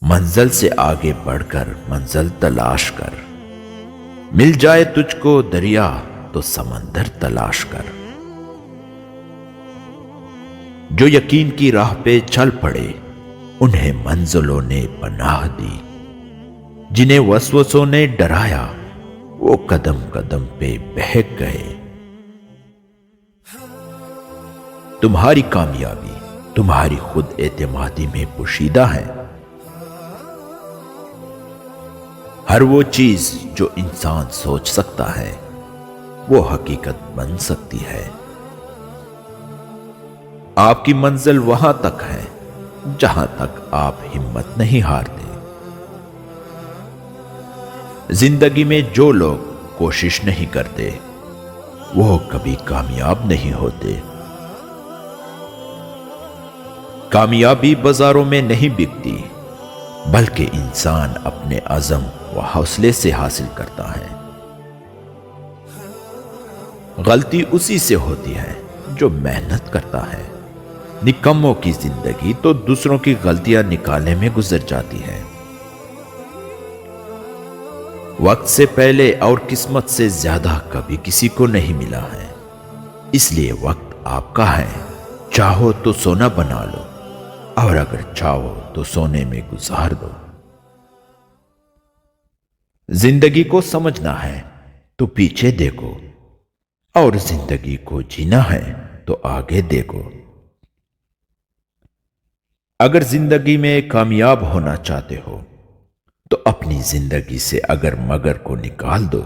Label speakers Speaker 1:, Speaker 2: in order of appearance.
Speaker 1: منزل سے آگے بڑھ کر منزل تلاش کر، مل جائے تجھ کو دریا تو سمندر تلاش کر۔ جو یقین کی راہ پہ چل پڑے انہیں منزلوں نے پناہ دی، جنہیں وسوسوں نے ڈرایا وہ قدم قدم پہ بہک گئے۔ تمہاری کامیابی تمہاری خود اعتمادی میں پوشیدہ ہے۔ ہر وہ چیز جو انسان سوچ سکتا ہے وہ حقیقت بن سکتی ہے۔ آپ کی منزل وہاں تک ہے جہاں تک آپ ہمت نہیں ہارتے۔ زندگی میں جو لوگ کوشش نہیں کرتے وہ کبھی کامیاب نہیں ہوتے۔ کامیابی بازاروں میں نہیں بکتی بلکہ انسان اپنے عزم و حوصلے سے حاصل کرتا ہے۔ غلطی اسی سے ہوتی ہے جو محنت کرتا ہے۔ نکموں کی زندگی تو دوسروں کی غلطیاں نکالنے میں گزر جاتی ہے۔ وقت سے پہلے اور قسمت سے زیادہ کبھی کسی کو نہیں ملا ہے، اس لیے وقت آپ کا ہے۔ چاہو تو سونا بنا لو اور اگر چاہو تو سونے میں گزار دو۔ زندگی کو سمجھنا ہے تو پیچھے دیکھو، اور زندگی کو جینا ہے تو آگے دیکھو۔ اگر زندگی میں کامیاب ہونا چاہتے ہو تو اپنی زندگی سے اگر مگر کو نکال دو۔